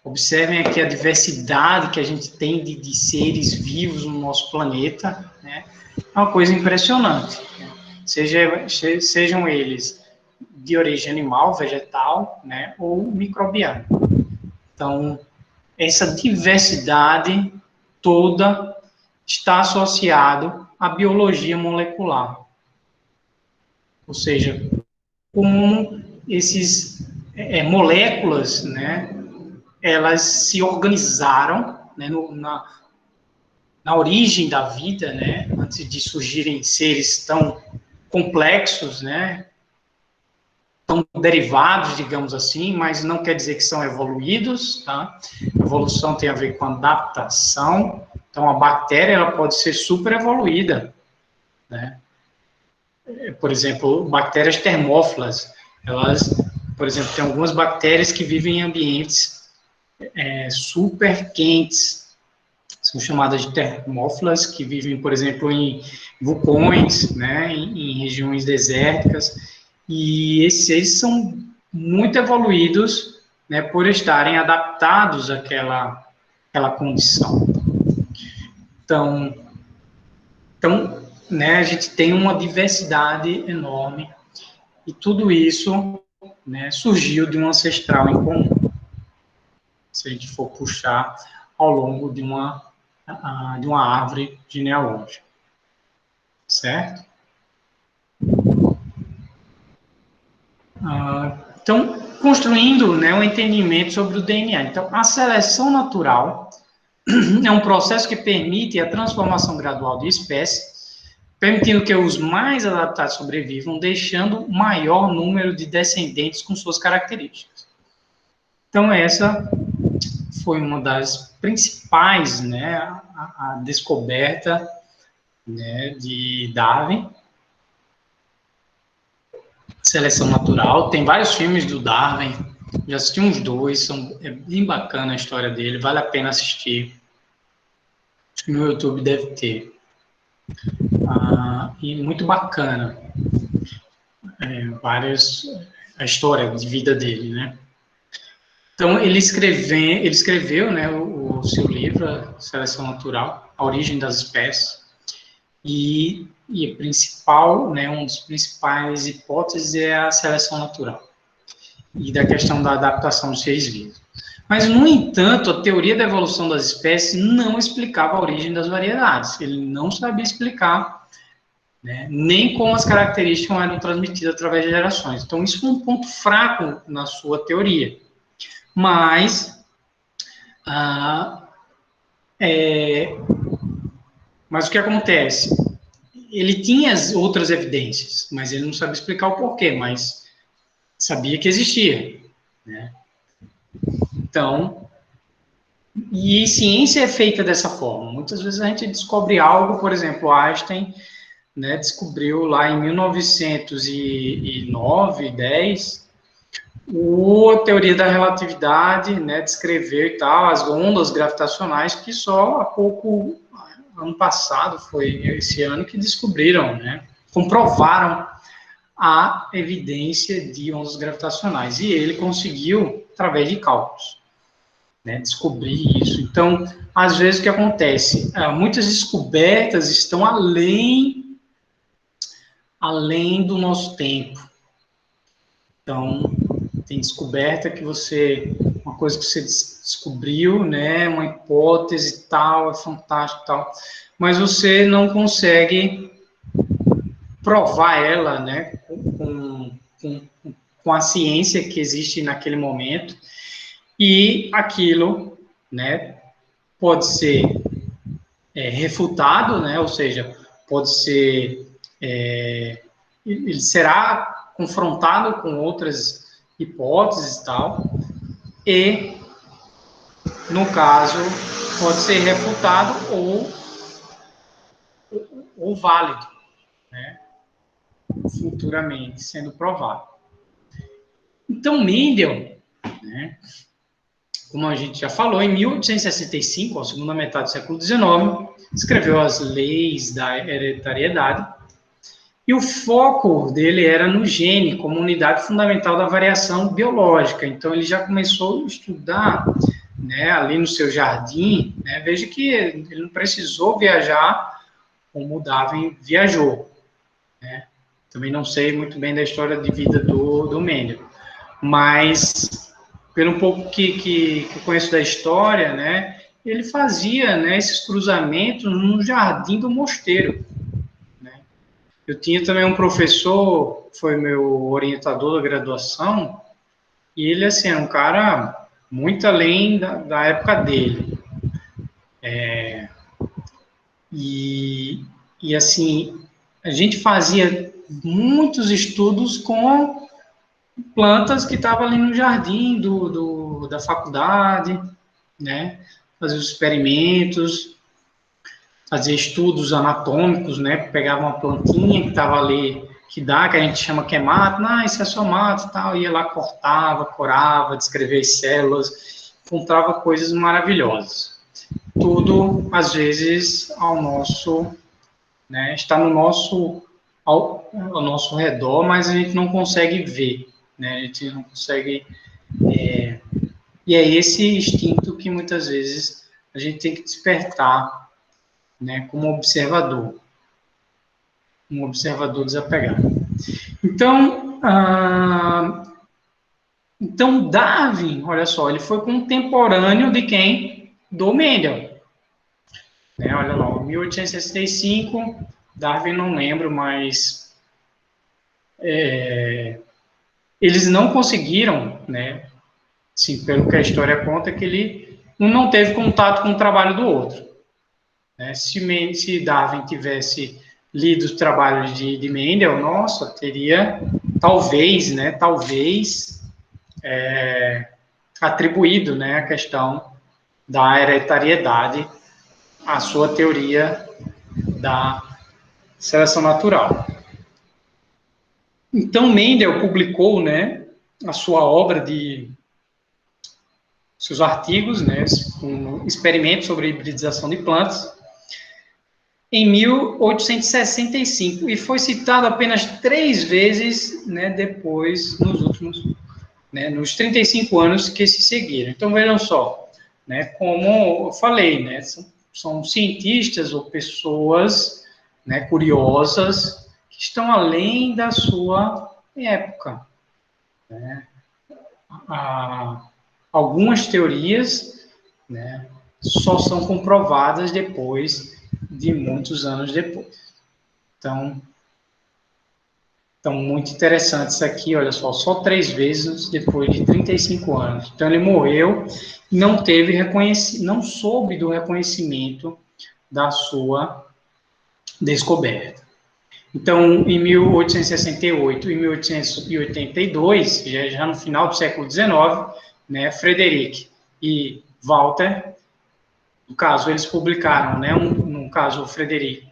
observem aqui a diversidade que a gente tem de seres vivos no nosso planeta, é uma coisa impressionante. Sejam eles de origem animal, vegetal, ou microbiana. Então, essa diversidade toda está associada à biologia molecular. Ou seja, como esses moléculas, elas se organizaram na origem da vida, antes de surgirem seres tão complexos, tão derivados, digamos assim, mas não quer dizer que são evoluídos, tá? Evolução tem a ver com adaptação. Então, a bactéria ela pode ser super evoluída, Por exemplo, bactérias termófilas, elas, por exemplo, tem algumas bactérias que vivem em ambientes super quentes, são chamadas de termófilas, que vivem, por exemplo, em vulcões, em regiões desérticas, e esses seres são muito evoluídos, por estarem adaptados àquela condição. Então, né, a gente tem uma diversidade enorme, e tudo isso, né, surgiu de um ancestral em comum, se a gente for puxar ao longo de uma árvore genealógica, certo? Então, construindo, né, um entendimento sobre o DNA. Então, a seleção natural é um processo que permite a transformação gradual de espécies, permitindo que os mais adaptados sobrevivam, deixando maior número de descendentes com suas características. Então, essa foi uma das principais, né, a descoberta, né, de Darwin. Seleção natural. Tem vários filmes do Darwin, já assisti uns 2, é bem bacana a história dele, vale a pena assistir. Acho que no YouTube deve ter. E muito bacana. A história de vida dele, né? Então, ele escreveu, né, o seu livro, a Seleção Natural, A Origem das Espécies, e a principal, né, uma das principais hipóteses é a seleção natural, e da questão da adaptação dos seres vivos. Mas, no entanto, a teoria da evolução das espécies não explicava a origem das variedades. Ele não sabia explicar, né, nem como as características eram transmitidas através de gerações. Então, isso foi um ponto fraco na sua teoria. Mas, mas o que acontece? Ele tinha as outras evidências, mas ele não sabia explicar o porquê, mas sabia que existia, né? Então, e ciência é feita dessa forma. Muitas vezes a gente descobre algo, por exemplo, Einstein, né, descobriu lá em 1909, 10, a teoria da relatividade, né, descreveu e tal, as ondas gravitacionais, que só há pouco, ano passado, foi esse ano que descobriram, né, comprovaram a evidência de ondas gravitacionais. E ele conseguiu, através de cálculos, né, descobrir isso. Então, às vezes, o que acontece? Muitas descobertas estão além do nosso tempo. Então, tem descoberta que uma coisa que você descobriu, né, uma hipótese tal, é fantástico tal, mas você não consegue provar ela, né, com a ciência que existe naquele momento, e aquilo, né, pode ser refutado, né, ou seja, pode ser, ele será confrontado com outras hipóteses e tal, e, no caso, pode ser refutado ou válido, né, futuramente, sendo provado. Então, Mendel, né, como a gente já falou, em 1865, a segunda metade do século XIX, escreveu as leis da hereditariedade, e o foco dele era no gene, como unidade fundamental da variação biológica. Então, ele já começou a estudar, né, ali no seu jardim, né, veja que ele não precisou viajar como Darwin viajou, né. Também não sei muito bem da história de vida do Mendel, mas pelo pouco que eu conheço da história, né, ele fazia, né, esses cruzamentos no jardim do mosteiro, né. Eu tinha também um professor, foi meu orientador da graduação, e ele, assim, é um cara muito além da época dele. E, assim, a gente fazia muitos estudos com plantas que estavam ali no jardim da faculdade, né? Fazer os experimentos, fazer estudos anatômicos, né? Pegava uma plantinha que estava ali, que a gente chama que é mato, isso é só mato e tal, ia lá, cortava, corava, descrevia as células, encontrava coisas maravilhosas. Tudo, às vezes, né? Está ao nosso redor, mas a gente não consegue ver, né? A gente não consegue. E é esse instinto que muitas vezes a gente tem que despertar, né, como observador. um observador desapegado. Então, então Darwin, olha só, ele foi contemporâneo de quem? Do Mendel. Né, olha lá, 1865, Darwin não lembro, mas eles não conseguiram, né, assim, pelo que a história conta, que ele não teve contato com o trabalho do outro. Né? Se Darwin tivesse lido os trabalhos de Mendel, nossa, teria talvez atribuído, né, a questão da hereditariedade à sua teoria da seleção natural. Então, Mendel publicou, né, a sua obra seus artigos, né, um experimento sobre a hibridização de plantas, em 1865, e foi citado apenas 3 vezes, né, depois, nos últimos, né, nos 35 anos que se seguiram. Então, vejam só, né, como eu falei, né, são cientistas ou pessoas, né, curiosas, que estão além da sua época. Né? Algumas teorias, né, só são comprovadas depois de muitos anos depois. Então, muito interessante isso aqui, olha só 3 vezes depois de 35 anos. Então, ele morreu e não soube do reconhecimento da sua descoberta. Então, em 1868 e 1882, já no final do século XIX, né, Frederick e Walter, no caso, eles publicaram, né, no caso, o Frederick,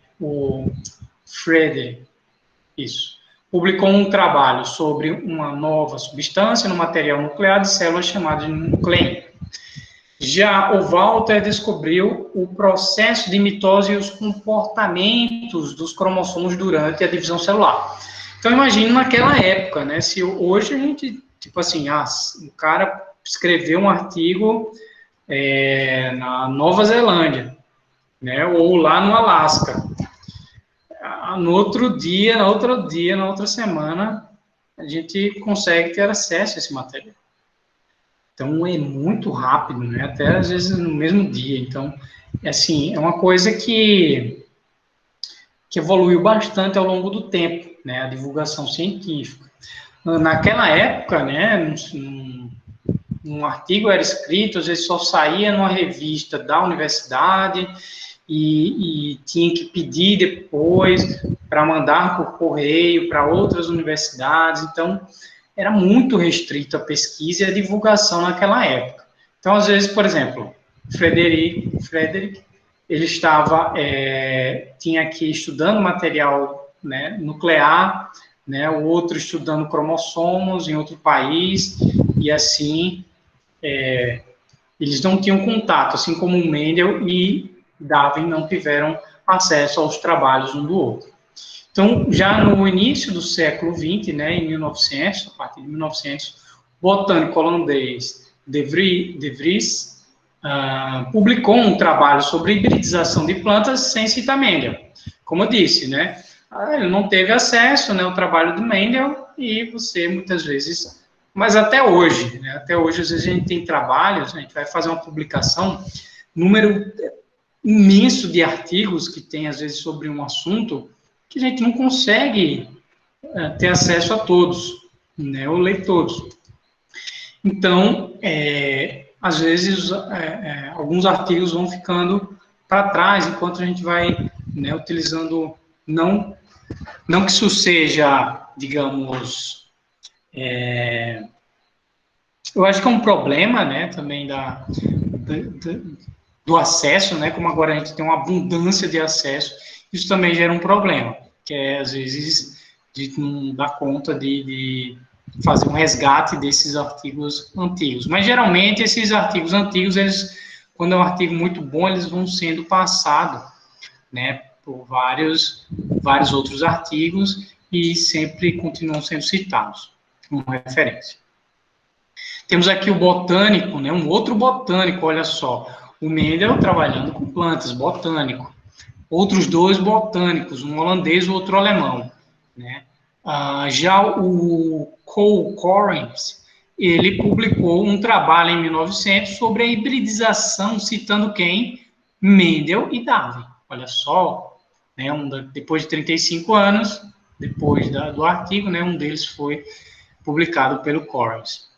publicou um trabalho sobre uma nova substância no material nuclear de células chamada de nucleína. Já o Walter descobriu o processo de mitose e os comportamentos dos cromossomos durante a divisão celular. Então, imagine naquela época, né, se hoje a gente, tipo assim, o cara escreveu um artigo na Nova Zelândia, né, ou lá no Alasca. No outro dia, na outra semana, a gente consegue ter acesso a esse material. Então, é muito rápido, né? Até às vezes no mesmo dia. Então, assim, é uma coisa que evoluiu bastante ao longo do tempo, né? A divulgação científica. Naquela época, né, um artigo era escrito, às vezes só saía numa revista da universidade e tinha que pedir depois para mandar por correio para outras universidades. Então, era muito restrito a pesquisa e a divulgação naquela época. Então, às vezes, por exemplo, Frederick ele tinha aqui estudando material, né, nuclear, né, o outro estudando cromossomos em outro país, e assim, eles não tinham contato, assim como Mendel e Darwin não tiveram acesso aos trabalhos um do outro. Então, já no início do século XX, né, em 1900, a partir de 1900, o botânico holandês De Vries publicou um trabalho sobre hibridização de plantas sem citar Mendel. Como eu disse, né, ele não teve acesso, né, ao trabalho do Mendel e você, muitas vezes, mas até hoje, né, às vezes a gente tem trabalhos, a gente vai fazer uma publicação, número imenso de artigos que tem, às vezes, sobre um assunto, que a gente não consegue ter acesso a todos, né, ou ler todos. Então, às vezes, alguns artigos vão ficando para trás, enquanto a gente vai, né, utilizando, não que isso seja, digamos, eu acho que é um problema, né, também do acesso, né, como agora a gente tem uma abundância de acesso, isso também gera um problema, que às vezes, de não dar conta de fazer um resgate desses artigos antigos. Mas, geralmente, esses artigos antigos, quando é um artigo muito bom, eles vão sendo passados, né, por vários outros artigos e sempre continuam sendo citados como referência. Temos aqui o botânico, né, um outro botânico, olha só, o Mendel trabalhando com plantas, botânico. outros dois botânicos, um holandês e outro alemão, né? Já o Cole Correns, ele publicou um trabalho em 1900 sobre a hibridização, citando quem? Mendel e Darwin. Olha só, né, depois de 35 anos, depois do artigo, né, um deles foi publicado pelo Correns.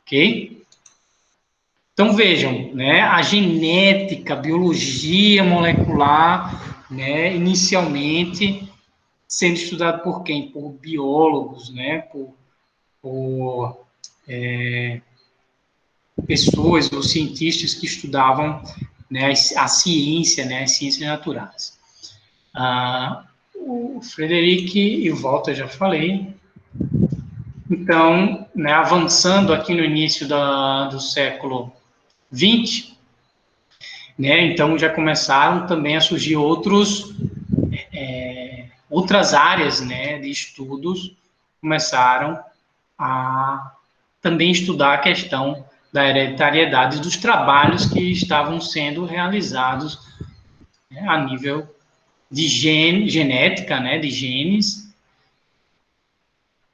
Ok? Então, vejam, né, a genética, a biologia molecular, né, inicialmente sendo estudado por quem? Por biólogos, né, por pessoas ou cientistas que estudavam, né, a ciência, né, as ciências naturais. O Frederic e o Walter já falei. Então, né, avançando aqui no início do século XX, né, então já começaram também a surgir outras áreas, né, de estudos, começaram a também estudar a questão da hereditariedade dos trabalhos que estavam sendo realizados, né, a nível de genética, né, de genes,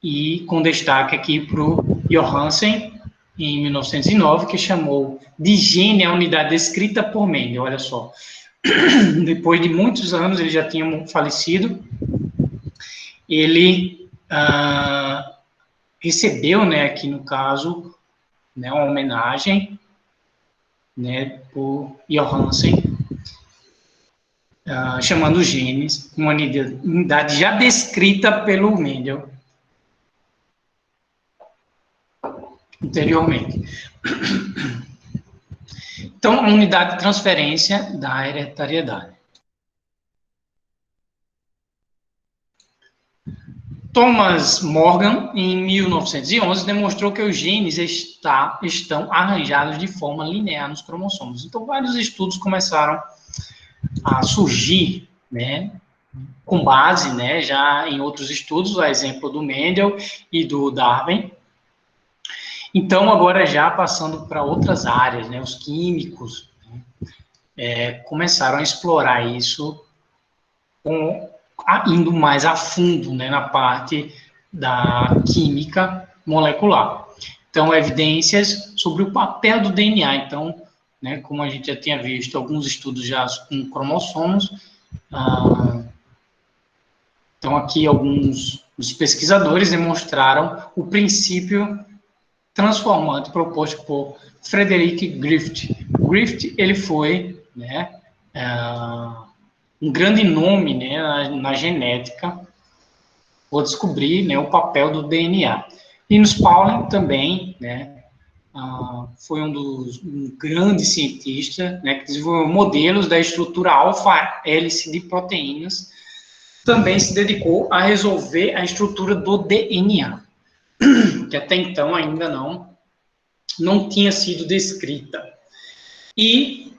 e com destaque aqui para o Johansen, em 1909, que chamou de gene a unidade descrita por Mendel. Olha só, depois de muitos anos, ele já tinha falecido, ele recebeu, né, aqui no caso, né, uma homenagem, né, por Johansen, chamando os genes, uma unidade já descrita pelo Mendel anteriormente. Então, a unidade de transferência da hereditariedade. Thomas Morgan, em 1911, demonstrou que os genes estão arranjados de forma linear nos cromossomos. Então, vários estudos começaram a surgir, né, com base, né, já em outros estudos, a exemplo do Mendel e do Darwin. Então, agora já passando para outras áreas, né, os químicos, né, começaram a explorar isso indo mais a fundo, né, na parte da química molecular. Então, evidências sobre o papel do DNA. Então, né, como a gente já tinha visto, alguns estudos já com cromossomos. Então, aqui alguns dos pesquisadores demonstraram o princípio transformante proposto por Frederick Griffith. Griffith, ele foi, né, um grande nome, né, na genética, por descobrir, né, o papel do DNA. Linus Pauling também, né, foi um grande cientista, né, que desenvolveu modelos da estrutura alfa-hélice de proteínas, também se dedicou a resolver a estrutura do DNA, que até então ainda não tinha sido descrita. E,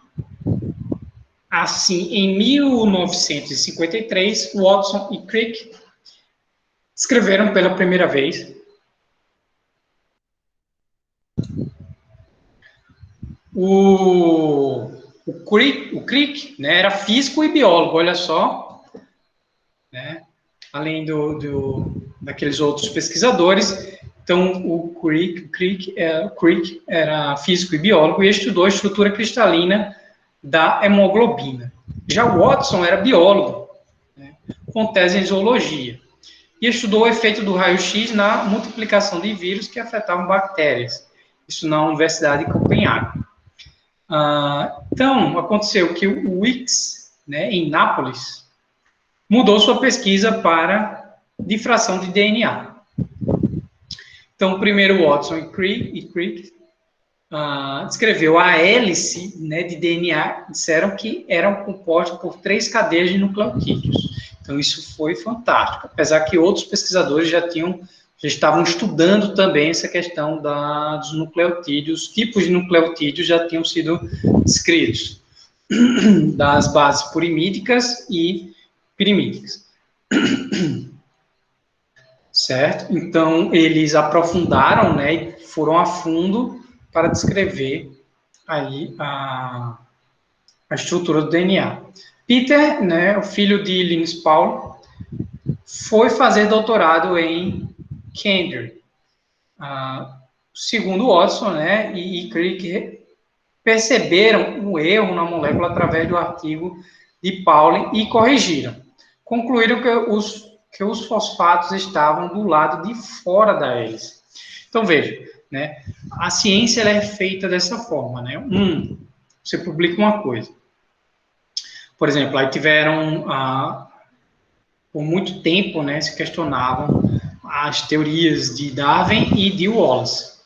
assim, em 1953, Watson e Crick escreveram pela primeira vez o Crick, né, era físico e biólogo, olha só, né, além daqueles outros pesquisadores. Então, o Crick era físico e biólogo e estudou a estrutura cristalina da hemoglobina. Já o Watson era biólogo, né, com tese em zoologia, e estudou o efeito do raio-x na multiplicação de vírus que afetavam bactérias. Isso na Universidade de Copenhague. Então, aconteceu que o Wicks, né, em Nápoles, mudou sua pesquisa para difração de DNA. Então, primeiro Watson e Crick descreveu a hélice, né, de DNA, disseram que eram compostas por 3 cadeias de nucleotídeos. Então, isso foi fantástico, apesar que outros pesquisadores já estavam estudando também essa questão dos nucleotídeos, tipos de nucleotídeos já tinham sido descritos, das bases purimídicas e pirimídicas. Certo? Então, eles aprofundaram, né, e foram a fundo para descrever aí a estrutura do DNA. Peter, né, o filho de Linus Pauling, foi fazer doutorado em Cambridge. Segundo Watson, né, e Crick perceberam um erro na molécula através do artigo de Pauling e corrigiram. Concluíram que os fosfatos estavam do lado de fora da hélice. Então, veja, né, a ciência ela é feita dessa forma, né? Você publica uma coisa. Por exemplo, aí tiveram, por muito tempo, né, se questionavam as teorias de Darwin e de Wallace.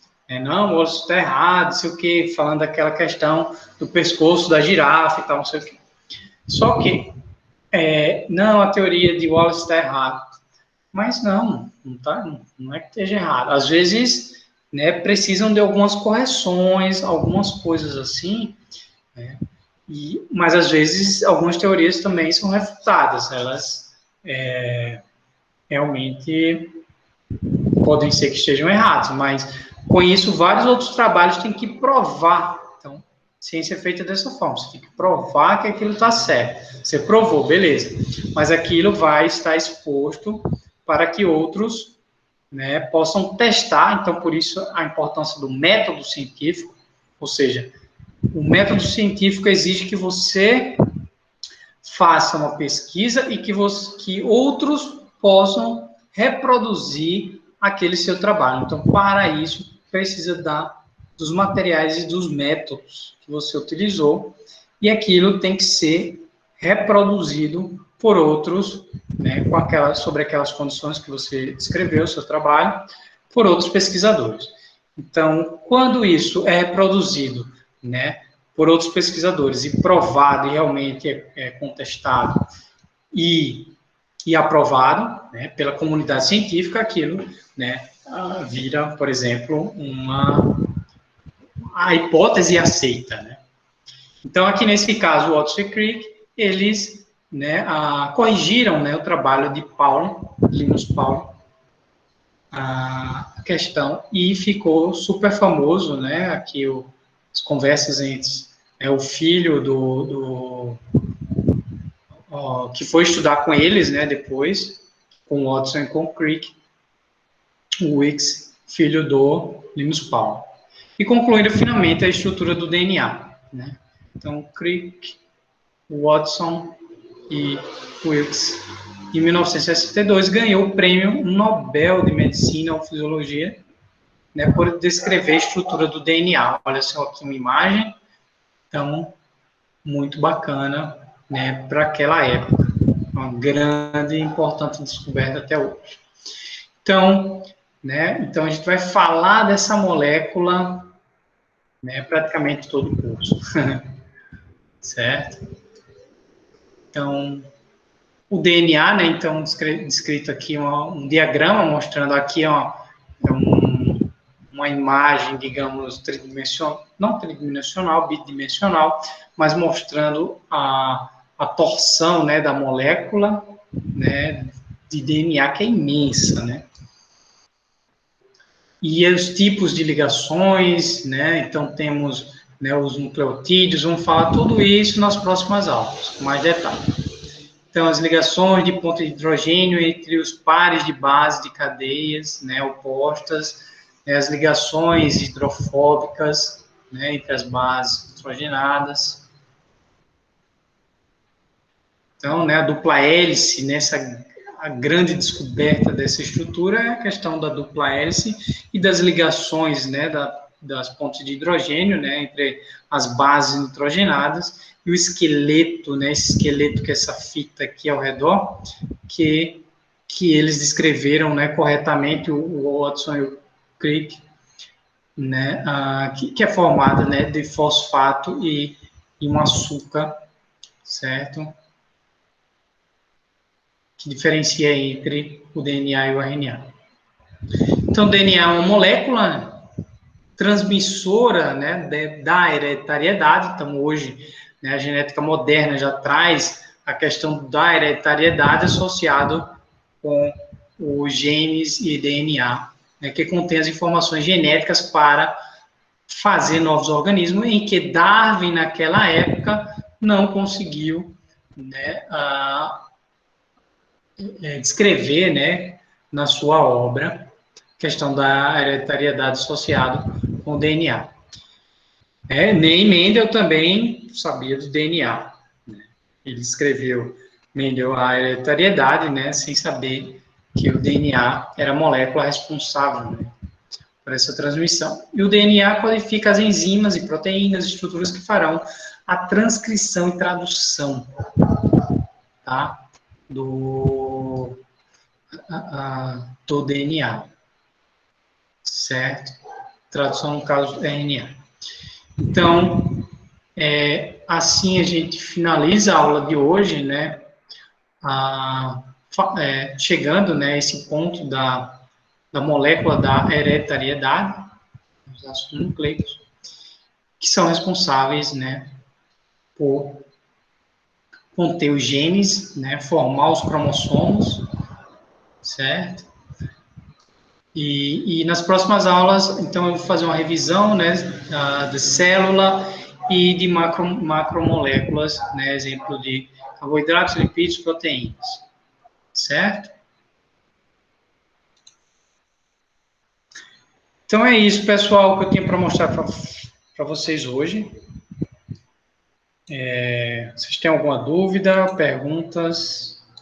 Não, o Wallace está errado, não sei o quê, falando daquela questão do pescoço da girafa e tal, não sei o quê. Só que, não, a teoria de Wallace está errada. Mas não é que esteja errado. Às vezes, né, precisam de algumas correções, algumas coisas assim, né, mas às vezes algumas teorias também são refutadas. Elas realmente podem ser que estejam erradas, mas com isso vários outros trabalhos têm que provar. Então, ciência é feita dessa forma, você tem que provar que aquilo está certo. Você provou, beleza, mas aquilo vai estar exposto para que outros, né, possam testar. Então, por isso a importância do método científico, ou seja, o método científico exige que você faça uma pesquisa e que outros possam reproduzir aquele seu trabalho. Então, para isso, precisa dos materiais e dos métodos que você utilizou, e aquilo tem que ser reproduzido por outros, né, sobre aquelas condições que você descreveu, o seu trabalho, por outros pesquisadores. Então, quando isso é reproduzido, né, por outros pesquisadores e provado e realmente é contestado e aprovado, né, pela comunidade científica, aquilo, né, vira, por exemplo, a hipótese aceita, né? Então, aqui nesse caso, Watson e Crick, eles, né, corrigiram, né, o trabalho de Linus Pauling, a questão, e ficou super famoso, né, aqui as conversas entre o filho que foi estudar com eles, né, depois, com Watson e com Crick, o Weeks, filho do Linus Pauling. E concluindo finalmente a estrutura do DNA, né? Então, Crick, Watson e Wilkes, em 1962, ganhou o prêmio Nobel de Medicina ou Fisiologia, né, por descrever a estrutura do DNA. Olha só aqui uma imagem, então, muito bacana, né, para aquela época. Uma grande e importante descoberta até hoje. Então, né, então a gente vai falar dessa molécula, né, praticamente todo o curso. Certo? Então, o DNA, né, então, descrito aqui um diagrama, mostrando aqui uma imagem, digamos, tridimensional, não tridimensional, bidimensional, mas mostrando a torção, né, da molécula, né, de DNA, que é imensa, né? E os tipos de ligações, né, então temos, né, os nucleotídeos, vamos falar tudo isso nas próximas aulas, com mais detalhe. Então, as ligações de ponto de hidrogênio entre os pares de base de cadeias, né, opostas, né, as ligações hidrofóbicas, né, entre as bases nitrogenadas. Então, né, a dupla hélice, a grande descoberta dessa estrutura é a questão da dupla hélice e das ligações, né, das pontes de hidrogênio, né, entre as bases nitrogenadas e o esqueleto, né, esse esqueleto que é essa fita aqui ao redor, que eles descreveram, né, corretamente, o Watson e o Crick, né, que é formada, né, de fosfato e um açúcar, certo? Que diferencia entre o DNA e o RNA. Então, o DNA é uma molécula transmissora, né, da hereditariedade. Então, hoje, né, a genética moderna já traz a questão da hereditariedade associado com os genes e DNA, né, que contém as informações genéticas para fazer novos organismos, em que Darwin, naquela época, não conseguiu, né, descrever, né, na sua obra, a questão da hereditariedade associada com o DNA. Nem Mendel também sabia do DNA. Né? Ele escreveu, Mendel, a hereditariedade, né, sem saber que o DNA era a molécula responsável, né, por essa transmissão. E o DNA codifica as enzimas e proteínas, estruturas que farão a transcrição e tradução, tá, do DNA, certo? Tradução, no caso, do RNA. Então, assim a gente finaliza a aula de hoje, né? Chegando, né, a esse ponto da molécula da hereditariedade, os ácidos nucleicos, que são responsáveis, né, por conter os genes, né, formar os cromossomos, certo? E nas próximas aulas, então, eu vou fazer uma revisão, né, de célula e de macromoléculas, né, exemplo de carboidratos, lipídios, proteínas, certo? Então, é isso, pessoal, que eu tinha para mostrar para vocês hoje. Vocês têm alguma dúvida, perguntas?